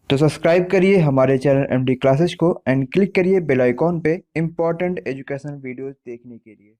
तो सब्सक्राइब करिए हमारे चैनल एमडी क्लासेस को एंड क्लिक करिए बेल आइकॉन पे इम्पोर्टेंट एजुकेशन वीडियोस देखने के लिए।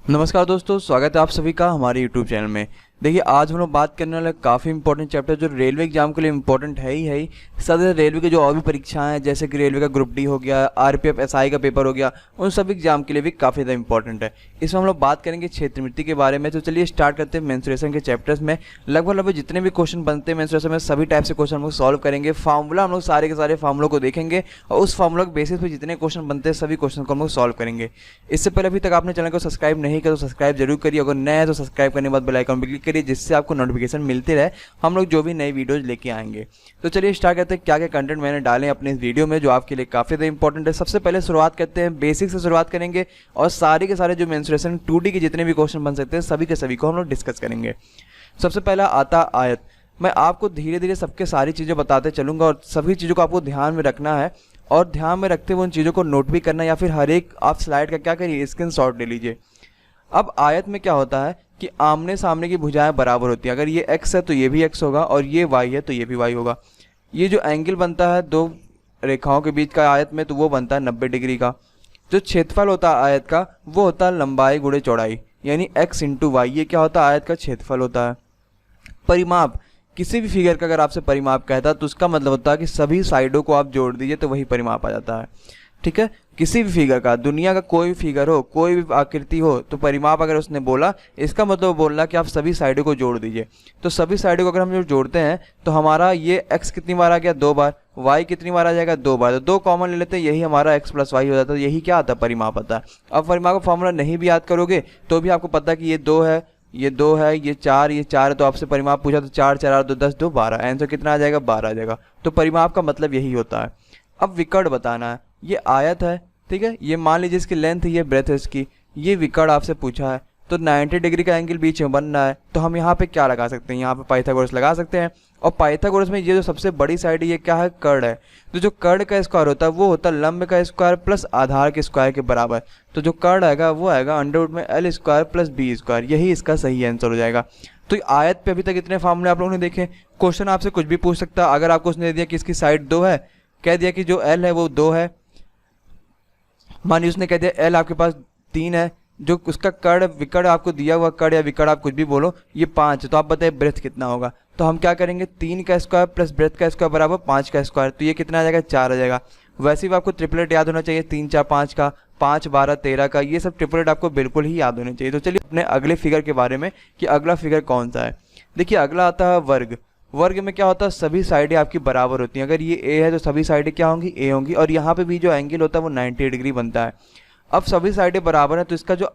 नमस्कार दोस्तों, स्वागत है आप सभी का हमारे YouTube चैनल में। देखिए, आज हम लोग बात करने वाले काफ़ी इंपॉर्टेंट चैप्टर जो रेलवे एग्जाम के लिए इंपॉर्टेंट है ही। साथ ही रेलवे के जो और भी परीक्षाएं हैं, जैसे कि रेलवे का ग्रुप डी हो गया, आरपीएफ एसआई का पेपर हो गया, उन सभी एग्जाम के लिए भी काफ़ी ज़्यादा इंपॉर्टेंट है। इसमें हम लोग बात करेंगे क्षेत्रमिति के बारे में। तो चलिए स्टार्ट करते हैं मेंस्ट्रुएशन के चैप्टर्स में। लगभग जितने भी क्वेश्चन बनते हैं मेंस्ट्रुएशन में, सभी टाइप से क्वेश्चन हम लोग सॉल्व करेंगे। फार्मूला हम लोग सारे के सारे फार्मूलों को देखेंगे और उस फार्मूला के बेसिस पर जितने क्वेश्चन बनते हैं सभी क्वेश्चन को हम लोग सॉल्व करेंगे। इससे पहले अभी तक आपने चैनल को सब्सक्राइब नहीं किया तो सब्सक्राइब जरूर करिए। अगर नया है तो सब्सक्राइब करने के बाद बेल आइकन पर क्लिक करिए, जिससे आपको नोटिफिकेशन मिलते रहे हम लोग जो भी नई वीडियोज लेके आएंगे। तो चलिए स्टार्ट करते हैं क्या क्या कंटेंट मैंने डाले अपने इस वीडियो में जो आपके लिए काफ़ी ज़्यादा इंपॉर्टेंट है। सबसे पहले शुरुआत करते हैं बेसिक से शुरुआत करेंगे और सारे के सारे जो मेंस्ट्रुएशन 2D के जितने भी क्वेश्चन बन सकते हैं सभी के सभी को हम लोग डिस्कस करेंगे। सबसे पहला आता आयत। मैं आपको धीरे धीरे सबके सारी चीज़ें बताते चलूँगा और सभी चीज़ों को आपको ध्यान में रखना है और ध्यान में रखते हुए उन चीज़ों को नोट भी करना, या फिर हर एक आप स्लाइड का क्या करिए स्क्रीनशॉट ले लीजिए। अब आयत में क्या होता है कि आमने सामने की भुजाएं बराबर होती हैं। अगर ये x है तो ये भी x होगा और ये y है तो ये भी y होगा। ये जो एंगल बनता है दो रेखाओं के बीच का आयत में, तो वो बनता है 90 डिग्री का। जो क्षेत्रफल होता है आयत का वो होता है लंबाई गुणे चौड़ाई, यानी x इंटू वाई। ये क्या होता है? आयत का क्षेत्रफल होता है। परिमाप, किसी भी फिगर का अगर आपसे परिमाप कहता है तो उसका मतलब होता है कि सभी साइडों को आप जोड़ दीजिए तो वही परिमाप आ जाता है। ठीक है, किसी भी फिगर का, दुनिया का कोई भी फिगर हो, कोई भी आकृति हो, तो परिमाप अगर उसने बोला इसका मतलब बोलना कि आप सभी साइडों को जोड़ दीजिए। तो सभी साइडों को अगर हम जो जोड़ते हैं तो हमारा ये x कितनी बार आ गया? 2 बार। y कितनी बार आ जाएगा? 2 बार। तो 2 कॉमन ले लेते हैं, यही हमारा x प्लस वाई हो जाता है। यही क्या आता है? परिमाप आता है। अब परिमाप का फॉर्मूला नहीं भी याद करोगे तो भी आपको पता है कि ये 2 है, ये 2 है, ये 4 है। तो आपसे परिमाप पूछा तो 4 4 2 10 2 12, आंसर कितना आ जाएगा? 12 आ जाएगा। तो परिमाप का मतलब यही होता है। अब विकर्ण बताना है। ये आयत है, ठीक है, ये मान लीजिए इसकी लेंथ, ये ब्रेथ है इसकी, ये विकर्ण आपसे पूछा है। तो 90 डिग्री का एंगल बीच में बनना है तो हम यहाँ पे क्या लगा सकते हैं? यहाँ पे पाइथागोरस लगा सकते हैं। और पाइथागोरस में ये जो सबसे बड़ी साइड है ये क्या है? कर्ण है। तो जो कर्ण का स्क्वायर होता है वो होता है लंब का स्क्वायर प्लस आधार के स्क्वायर के बराबर। तो जो कर्ण आएगा वो आएगा अंडरवुड में l square plus B square. यही इसका सही आंसर हो जाएगा। तो आयत पे अभी तक इतने फार्मूले आप लोगों ने देखे। क्वेश्चन आपसे कुछ भी पूछ सकता है। अगर आपको उसने दे दिया कि इसकी साइड 2 है, कह दिया कि जो l है वो 2 है, मानिए उसने कह दिया l आपके पास 3 है, जो उसका कर्ण विकर्ण आपको दिया हुआ, कर्ण या विकर्ण आप कुछ भी बोलो, ये 5 है, तो आप बताइए ब्रेथ कितना होगा? तो हम क्या करेंगे? 3 का स्क्वायर प्लस ब्रेथ का स्क्वायर बराबर 5 का स्क्वायर। तो ये कितना आ जाएगा? 4 आ जाएगा। वैसे भी आपको ट्रिपलेट याद होना चाहिए, 3 4 5 का, 5 12 13 का, ये सब ट्रिपलेट आपको बिल्कुल ही याद होने चाहिए। तो चलिए अपने अगले फिगर के बारे में कि अगला फिगर कौन सा है। देखिए अगला आता है वर्ग। वर्ग में क्या होता है? सभी साइडें आपकी बराबर होती हैं। अगर ये a है तो सभी साइडें क्या होंगी? a होंगी। और यहाँ पे भी जो एंगल होता है वो 90 डिग्री बनता है। अब सभी साइडें बराबर हैं तो इसका जो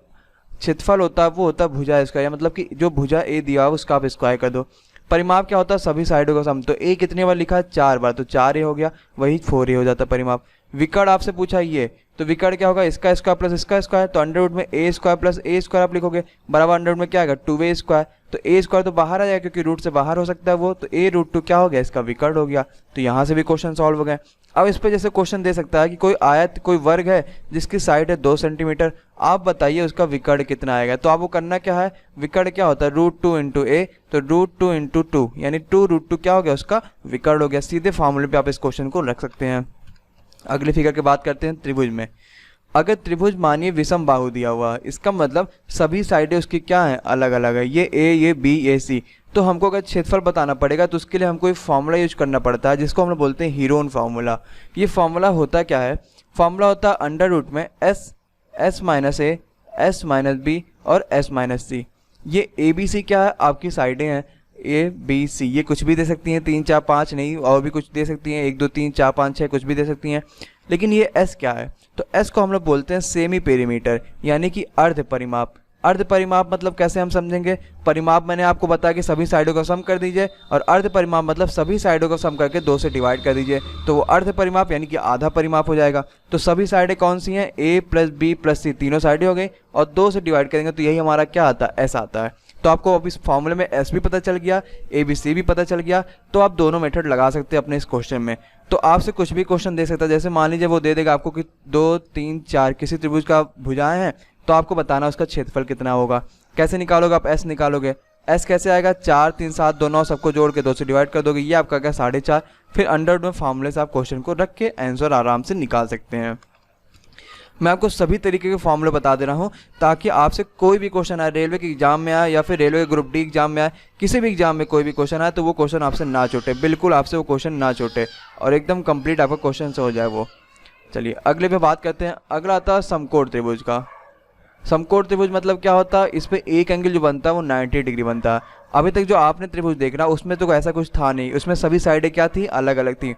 क्षेत्रफल होता है वो होता है भुजा स्क्वायर, मतलब कि जो भुजा a दिया हो उसका आप स्क्वायर कर दो। परिमाप क्या होता है? सभी साइडों का सम। तो a कितने बार लिखा है? 4 बार, तो 4a हो गया, वही 4a हो जाता है परिमाप। विकर्ण आपसे पूछा ये, तो विकर्ण क्या होगा? इसका स्क्वायर प्लस इसका स्क्वायर। तो अंडरवुड में a square plus a square आप लिखोगे बराबर अंडरवुड में क्या आएगा? 2a square. तो a स्क्वायर तो बाहर आ जाएगा क्योंकि रूट से बाहर हो सकता है वो, तो a रूट 2 क्या हो गया? इसका विकर्ण हो गया। तो यहाँ से भी क्वेश्चन सॉल्व हो गए। अब इस पे जैसे क्वेश्चन दे सकता है कि कोई आयत, कोई वर्ग है जिसकी साइड है 2 सेंटीमीटर, आप बताइए उसका विकर्ण कितना आएगा? तो आपको करना क्या है? विकर्ण क्या होता है? √2 इंटू a, तो √2 इंटू 2 यानी 2√2 क्या हो गया? उसका विकर्ण हो गया। सीधे फॉर्मूले पे आप इस क्वेश्चन को रख सकते हैं। अगले फिगर की बात करते हैं त्रिभुज में। अगर त्रिभुज मानिए विषम बाहु दिया हुआ है, इसका मतलब सभी साइडें उसकी क्या है? अलग अलग है। ये a, ये b, ये c। तो हमको अगर क्षेत्रफल बताना पड़ेगा तो उसके लिए हमको एक फॉर्मूला यूज करना पड़ता है जिसको हम लोग बोलते हैं हीरोन फार्मूला। ये फॉर्मूला होता क्या है? फॉर्मूला होता है अंडरवुड में s minus a, s minus b और s माइनस c। ये a b c क्या है? आपकी साइडें हैं a b c। ये कुछ भी दे सकती हैं, 3 4 5 नहीं, और भी कुछ दे सकती हैं, 1 2 3 4 5 6 कुछ भी दे सकती हैं। लेकिन ये s क्या है? तो s को हम लोग बोलते हैं सेमी पेरीमीटर, यानी कि अर्ध परिमाप। अर्ध परिमाप मतलब कैसे हम समझेंगे? परिमाप मैंने आपको बताया कि सभी साइडों का सम कर दीजिए, और अर्ध परिमाप मतलब सभी साइडों का सम करके 2 से डिवाइड कर दीजिए, तो वो अर्ध परिमाप यानी कि आधा परिमाप हो जाएगा। तो सभी साइडें कौन सी हैं? a plus b plus c, तीनों साइडें हो गई, और 2 से डिवाइड करेंगे तो यही हमारा क्या आता है? s आता है। तो आपको अब इस फॉर्मूले में s भी पता चल गया, a b c भी पता चल गया, तो आप दोनों मेथड लगा सकते हैं अपने इस क्वेश्चन में। तो आपसे कुछ भी क्वेश्चन दे सकता है। जैसे मान लीजिए वो दे देगा आपको कि 2 3 4 किसी त्रिभुज का भुजाएं हैं, तो आपको बताना उसका क्षेत्रफल कितना होगा। कैसे निकालोगे आप? एस निकालोगे। एस कैसे आएगा? 4 3 7 दोनों सबको जोड़ के 2 से डिवाइड कर दोगे, ये आपका क्या 4.5। फिर अंडर रूट में फार्मूले से आप क्वेश्चन को रख के आंसर आराम से निकाल सकते हैं। मैं आपको सभी तरीके के फॉर्मूले बता दे रहा हूँ ताकि आपसे कोई भी क्वेश्चन आए, रेलवे के एग्जाम में आए या फिर रेलवे ग्रुप डी एग्जाम में आए, किसी भी एग्जाम में कोई भी क्वेश्चन आए तो वो क्वेश्चन आपसे ना छूटे, बिल्कुल आपसे वो क्वेश्चन ना छूटे और एकदम कंप्लीट आपका क्वेश्चन से हो जाए वो। चलिए अगले पे बात करते हैं। अगला आता है समकोण त्रिभुज का। समकोण त्रिभुज मतलब क्या होता है? इस पे एक एंगल जो बनता है वो 90 डिग्री बनता है। अभी तक जो आपने त्रिभुज देखना उसमें तो ऐसा कुछ था नहीं, उसमें सभी साइडें क्या थी? अलग अलग थी।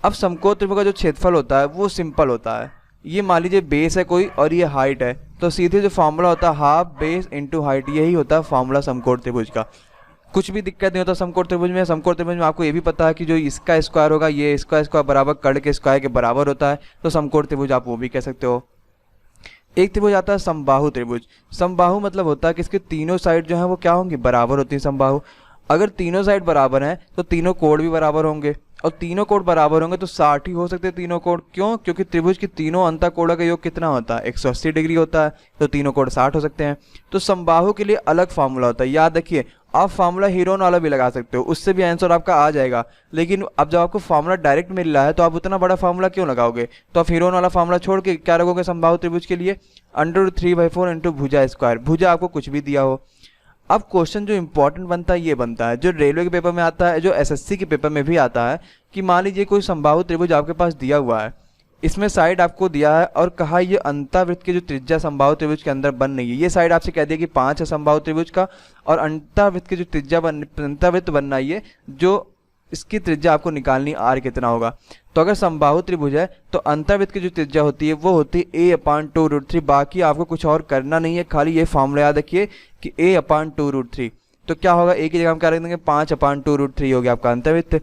अब समकोण त्रिभुज का जो क्षेत्रफल होता है वो सिंपल होता है। ये मान लीजिए बेस है कोई और ये हाइट है, तो सीधे जो फार्मूला होता है हाफ बेस इंटू हाइट, यही होता है फार्मूला समकोण त्रिभुज का। कुछ भी दिक्कत नहीं होता समकोण त्रिभुज में। समकोण त्रिभुज में आपको ये भी पता है कि जो इसका स्क्वायर होगा ये इसका स्क्वायर बराबर कर्ण के स्क्वायर के बराबर होता है, तो समकोण त्रिभुज आप वो भी कह सकते हो। एक त्रिभुज आता है समबाहु त्रिभुज। समबाहु मतलब होता है कि इसके तीनों साइड जो है वो क्या होंगी? बराबर होती है समबाहु। अगर तीनों साइड बराबर हैं तो तीनों कोण भी बराबर होंगे, और तीनों कोण बराबर होंगे तो 60 ही हो सकते हैं तीनों कोण। क्यों? क्योंकि त्रिभुज की तीनों अंतःकोणों का योग कितना होता है? 180 डिग्री होता है, तो तीनों कोण 60 हो सकते हैं। तो समबाहु के लिए अलग फार्मूला होता है, याद रखिए। आप फार्मूला हीरोन वाला भी लगा सकते हो, उससे भी आंसर आपका आ जाएगा। लेकिन अब जब आपको फार्मूला डायरेक्ट मिल रहा है तो आप उतना बड़ा फार्मूला क्यों लगाओगे? तो आप हीरोन वाला फार्मूला छोड़ के क्या रखोगे समबाहु त्रिभुज के लिए? √3/4 इंटू भुजा स्क्वायर। भुजा आपको कुछ भी दिया हो। अब क्वेश्चन जो इंपॉर्टेंट बनता है ये बनता है, जो रेलवे के पेपर में आता है, जो एसएससी के पेपर में भी आता है, कि मान लीजिए कोई समबाहु त्रिभुज आपके पास दिया हुआ है, इसमें साइड आपको दिया है और कहा ये अंतःवृत्त की जो त्रिज्या समबाहु त्रिभुज के अंदर बन रही है, ये साइड आपसे कह दिया कि 5 है समबाहु त्रिभुज का, और अंतःवृत्त की जो त्रिज्या अंतःवृत्त बनना है जो इसकी त्रिज्या आपको निकालनी आर कितना होगा। तो अगर समबाहु त्रिभुज है तो अंतःवृत्त की जो त्रिज्या होती है वो होती है a/2√3। बाकी आपको कुछ और करना नहीं है, खाली ये फॉर्मूला याद रखिए कि a/2√3। तो क्या होगा? एक ही जगह हम क्या रख देंगे? 5/2√3 हो गया आपका अंतःवृत्त।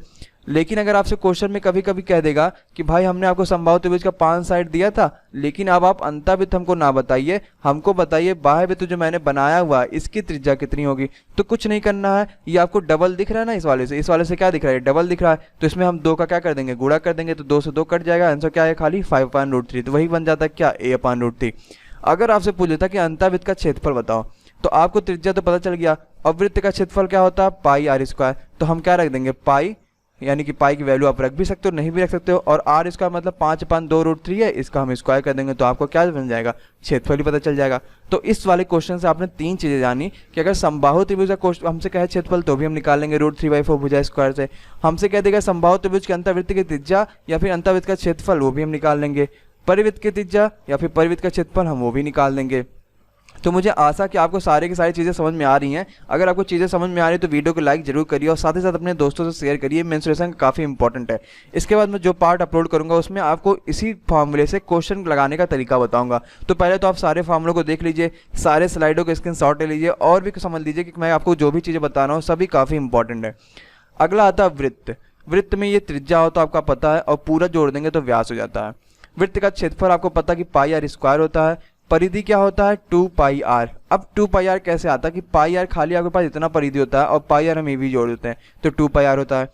लेकिन अगर आपसे क्वेश्चन में कभी कभी कह देगा कि भाई हमने आपको समबाहु त्रिभुज का 5 साइड दिया था, लेकिन अब आप अंतःवृत्त हमको ना बताइए, हमको बताइए बाह्यवृत्त जो मैंने बनाया हुआ है इसकी त्रिज्या कितनी होगी। तो कुछ नहीं करना है, ये आपको डबल दिख रहा है ना, इस वाले से क्या दिख रहा है? डबल दिख रहा है। तो इसमें हम 2 का क्या कर देंगे? गुणा कर देंगे, तो 2 से 2 कट जाएगा, आंसर क्या है? खाली 5/√3। तो वही बन जाता है क्या? a/√3। अगर आपसे पूछ लेता कि अंतःवृत्त का क्षेत्रफल बताओ, तो आपको त्रिज्या तो पता चल गया, अब वृत्त का क्षेत्रफल क्या होता है? πr²। तो हम क्या रख देंगे? पाई, यानी कि पाई की वैल्यू आप रख भी सकते हो, नहीं भी रख सकते हो, और आर इसका मतलब 5/2√3 है, इसका हम स्क्वायर कर देंगे तो आपको क्या बन जाएगा? क्षेत्रफल ही पता चल जाएगा। तो इस वाले क्वेश्चन से आपने 3 चीजें जानी कि अगर समबाहु त्रिभुज का क्वेश्चन हमसे कहे क्षेत्रफल तो भी हम निकाल लेंगे √3/4 भुजा स्क्वायर से। हमसे कह देगा समबाहु त्रिभुज के अंतःवृत्त की त्रिज्या या फिर अंतःवृत्त का क्षेत्रफल, वो भी हम निकाल लेंगे। परिवृत्त की त्रिज्या या फिर परिवृत्त का क्षेत्रफल हम वो भी निकाल देंगे। तो मुझे आशा कि आपको सारी की सारी चीज़ें समझ में आ रही हैं। अगर आपको चीज़ें समझ में आ रही है तो वीडियो को लाइक जरूर करिए और साथ ही साथ अपने दोस्तों से शेयर करिए। मेंसुरेशन काफ़ी इंपॉर्टेंट है। इसके बाद मैं जो पार्ट अपलोड करूंगा उसमें आपको इसी फार्मूले से क्वेश्चन लगाने का तरीका बताऊंगा। तो पहले तो आप सारे फार्मूलों को देख लीजिए, सारे स्लाइडों को स्क्रीनशॉट ले लीजिए और भी समझ लीजिए कि मैं आपको जो भी चीज़ें बता रहा हूँ सभी काफ़ी इंपॉर्टेंट है। अगला आता है वृत्त। वृत्त में ये त्रिज्या हो तो आपका पता है और पूरा जोड़ देंगे तो व्यास हो जाता है। वृत्त का क्षेत्रफल आपको पता है कि πr² होता है। परिधि क्या होता है? 2πr। अब 2πr कैसे आता है कि πr खाली आपके पास इतना परिधि होता है और πr हम ये भी जोड़ देते हैं तो 2πr होता है।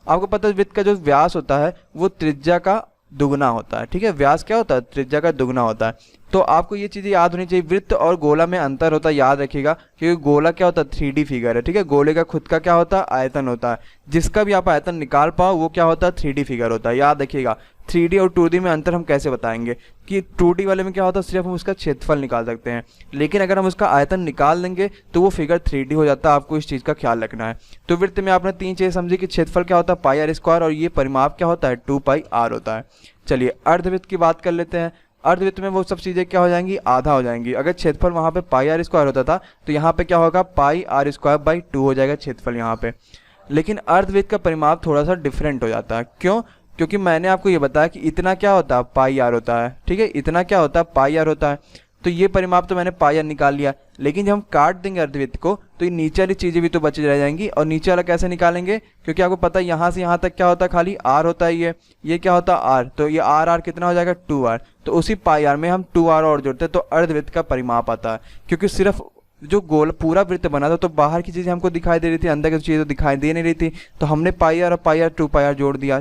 आपको पता है वृत्त का जो व्यास होता है वो त्रिज्या का दुगना होता है। ठीक है, व्यास क्या होता है? त्रिज्या का दुगना होता है। तो आपको ये चीज़ें याद होनी चाहिए। वृत्त और गोला में अंतर होता है, याद रखिएगा, क्योंकि गोला क्या होता है? 3D फिगर है। ठीक है, गोले का खुद का क्या होता है? आयतन होता है। जिसका भी आप आयतन निकाल पाओ वो क्या होता है? 3D फिगर होता है। याद रखिएगा 3D और 2D में अंतर हम कैसे बताएंगे कि 2D वाले में क्या होता है? सिर्फ हम उसका क्षेत्रफल निकाल सकते हैं, लेकिन अगर हम उसका आयतन निकाल देंगे तो वो फिगर 3D हो जाता है। आपको इस चीज़ का ख्याल रखना है। तो वृत्त में आपने 3 चीज़ें समझी कि क्षेत्रफल क्या होता है? πr² और ये परिमाप क्या होता है? 2πr होता है। चलिए अर्धवृत्त की बात कर लेते हैं। अर्धवृत्त में वो सब चीज़ें क्या हो जाएंगी? आधा हो जाएंगी। अगर क्षेत्रफल वहाँ पे πr² होता था तो यहाँ पे क्या होगा? πr²/2 हो जाएगा क्षेत्रफल यहाँ पे। लेकिन अर्धवृत्त का परिमाप थोड़ा सा डिफरेंट हो जाता है। क्यों? क्योंकि मैंने आपको ये बताया कि इतना क्या होता है? πr होता है। ठीक है, इतना क्या होता है? πr होता है। तो ये परिमाप तो मैंने πr निकाल लिया, लेकिन जब हम काट देंगे अर्धवृत्त को तो ये नीचे वाली चीज़ें भी तो बच रह जाएंगी। और नीचे वाला कैसे निकालेंगे? क्योंकि आपको पता है यहाँ से यहाँ तक क्या होता है? खाली r होता है। ये क्या होता है? r। तो ये r कितना हो जाएगा? 2r। तो उसी πr में हम 2r और जोड़ते हैं तो अर्धवृत्त का परिमाप आता है। क्योंकि सिर्फ जो गोल पूरा वृत्त बना था तो बाहर की चीज़ें हमको दिखाई दे रही थी, अंदर की चीज़ें तो दिखाई दे नहीं रही थी, तो हमने πr और πr 2πr जोड़ दिया।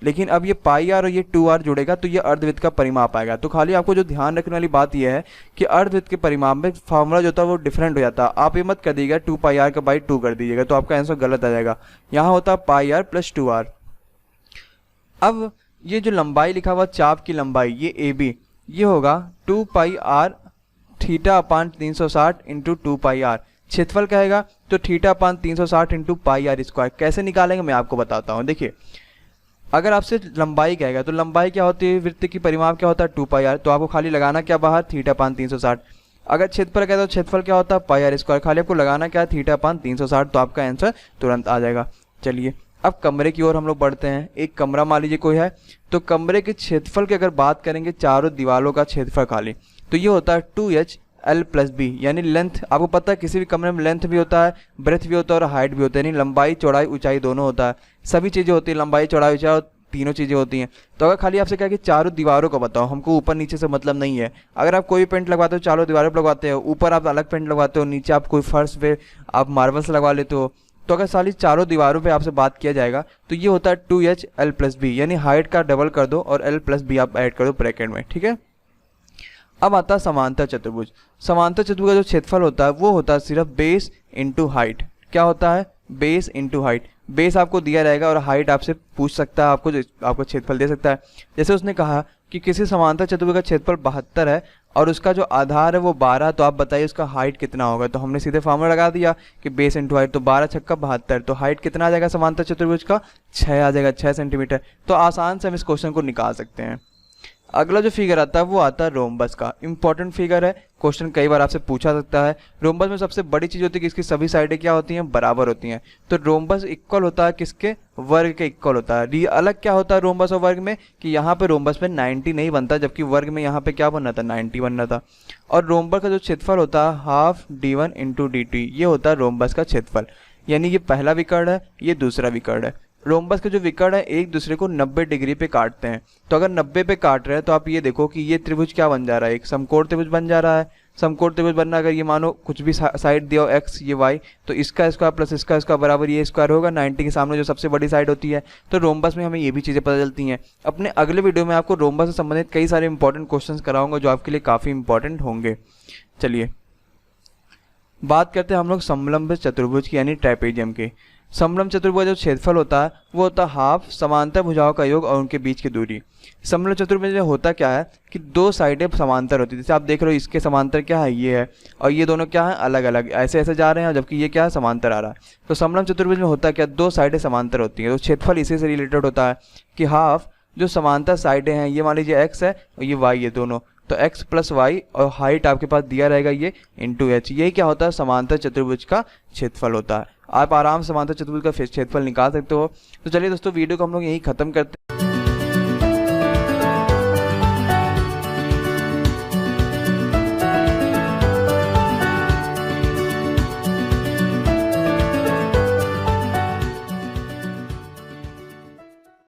लेकिन अब ये पाई आर और ये 2r जुड़ेगा तो ये अर्धवृत्त का परिमाप आएगा। तो खाली आपको जो ध्यान रखने वाली बात यह है कि अर्धवृत्त के परिमाप में फार्मूला जो होता है वो डिफरेंट हो जाता है। आप ये मत कर दीजिएगा 2 पाई आर का बाई 2 कर दीजिएगा, तो आपका आंसर गलत आ जाएगा। यहाँ होता है पाई आर प्लस 2r। अब ये जो लंबाई लिखा हुआ चाप की लंबाई ये ए बी, ये होगा 2 pi R theta upon 360 into 2 pi R. क्षेत्रफल कहेगा तो theta upon 360 into pi R square. कैसे निकालेंगे मैं आपको बताता हूँ। देखिए, अगर आपसे लंबाई कहेगा तो लंबाई क्या होती है, वृत्त की परिमाप क्या होता है 2 पाई आर, तो आपको खाली लगाना क्या बाहर थीटा अपान 360। अगर क्षेत्रफल कहता है तो क्षेत्रफल क्या होता है पाई आर स्क्वायर, खाली आपको लगाना क्या है थीटा अपान 360, तो आपका आंसर तुरंत आ जाएगा। चलिए अब कमरे की ओर हम लोग बढ़ते हैं। एक कमरा मान लीजिए कोई है, तो कमरे के क्षेत्रफल की अगर बात करेंगे चारों दीवारों का क्षेत्रफल खाली, तो ये होता है 2h(L + b), यानी लेंथ। आपको पता है किसी भी कमरे में लेंथ भी होता है, ब्रेथ भी होता है और हाइट भी होता है, यानी लंबाई चौड़ाई ऊंचाई दोनों होता है। सभी चीज़ें होती हैं, लंबाई चौड़ाई ऊंचाई और तीनों चीज़ें होती हैं। तो अगर खाली आपसे कहा कि चारों दीवारों को बताओ, हमको ऊपर नीचे से मतलब नहीं है। अगर आप कोई पेंट लगवाते हो चारों दीवारों पर लगवाते हो, ऊपर आप अलग पेंट लगवाते हो, नीचे आप कोई फर्श पे आप मार्बल्स लगवा लेते हो, तो अगर सारी चारों दीवारों पे आपसे बात किया जाएगा तो ये होता है 2h(L + b), यानी हाइट का डबल कर दो और L + b आप ऐड कर दो ब्रैकेट में, ठीक है। अब आता है समांतर चतुर्भुज। समांतर चतुर्भुज का जो क्षेत्रफल होता है वो होता है सिर्फ बेस इंटू हाइट। क्या होता है, बेस इंटू हाइट। बेस आपको दिया रहेगा और हाइट आपसे पूछ सकता है, आपको क्षेत्रफल दे सकता है। जैसे उसने कहा कि किसी समांतर चतुर्भुज का क्षेत्रफल 72 है और उसका जो आधार है वो 12, तो आप बताइए उसका हाइट कितना होगा। तो हमने सीधे फार्मूला लगा दिया कि बेस इंटू हाइट, तो 12 छक्का 72, तो हाइट कितना आ जाएगा समांतर चतुर्भुज का 6 आ जाएगा, 6 सेंटीमीटर। तो आसान से हम इस क्वेश्चन को निकाल सकते हैं। अगला जो फिगर आता है वो आता है रोम्बस का। इंपॉर्टेंट फिगर है, क्वेश्चन कई बार आपसे पूछा सकता है। रोम्बस में सबसे बड़ी चीज़ होती है कि इसकी सभी साइडें क्या होती हैं, बराबर होती हैं। तो रोम्बस इक्वल होता है किसके, वर्ग के इक्वल होता है। अलग क्या होता है रोम्बस और वर्ग में कि यहाँ पे रोम्बस में 90 नहीं बनता, जबकि वर्ग में यहाँ पे क्या बनना था 90 बनना था। और रोम्बस का जो क्षेत्रफल होता है हाफ d1 इंटू dt, ये होता है रोम्बस का क्षेत्रफल। यानी ये पहला विकर्ण है, ये दूसरा विकर्ण है। रोम्बस के जो विकर्ण है एक दूसरे को 90 डिग्री पे काटते हैं। तो अगर 90 पे काट रहे हैं तो आप ये देखो कि ये त्रिभुज क्या बन जा रहा है, एक समकोण त्रिभुज बन जा रहा है। समकोण त्रिभुज बनना, अगर ये मानो कुछ भी साइड दिया हो x ये y, तो इसका स्क्वायर प्लस इसका स्क्वायर बराबर ये स्क्वायर होगा 90 के सामने जो सबसे बड़ी साइड होती है। तो रोम्बस में हमें ये भी चीज़ें पता चलती हैं। अपने अगले वीडियो में आपको रोम्बस से संबंधित कई सारे इंपॉर्टेंट क्वेश्चन कराऊंगा जो आपके लिए काफ़ी इंपॉर्टेंट होंगे। चलिए बात करते हैं हम लोग समलंब चतुर्भुज की, यानी ट्रापेजियम की। समलंब चतुर्भुज जो क्षेत्रफल होता है वो होता है हाफ समांतर भुजाओं का योग और उनके बीच की दूरी। समलंब चतुर्भुज में होता क्या है कि दो साइडें समांतर होती है। जैसे आप देख रहे हो इसके समांतर क्या है, ये है, और ये दोनों क्या है अलग अलग, ऐसे ऐसे जा रहे हैं, जबकि ये क्या है समांतर आ रहा है। तो समलंब चतुर्भुज में होता क्या, दो साइडें समांतर होती हैं। तो क्षेत्रफल इसी से रिलेटेड होता है कि हाफ जो समांतर साइडें हैं, ये मान लीजिए x है और ये y है दोनों, तो x + y और हाइट आपके पास दिया रहेगा ये इंटू h। यही क्या होता है समांतर चतुर्भुज का क्षेत्रफल होता है। आप आराम से समांतर चतुर्भुज का क्षेत्रफल निकाल सकते हो। तो चलिए दोस्तों वीडियो को हम लोग यही खत्म करते हैं।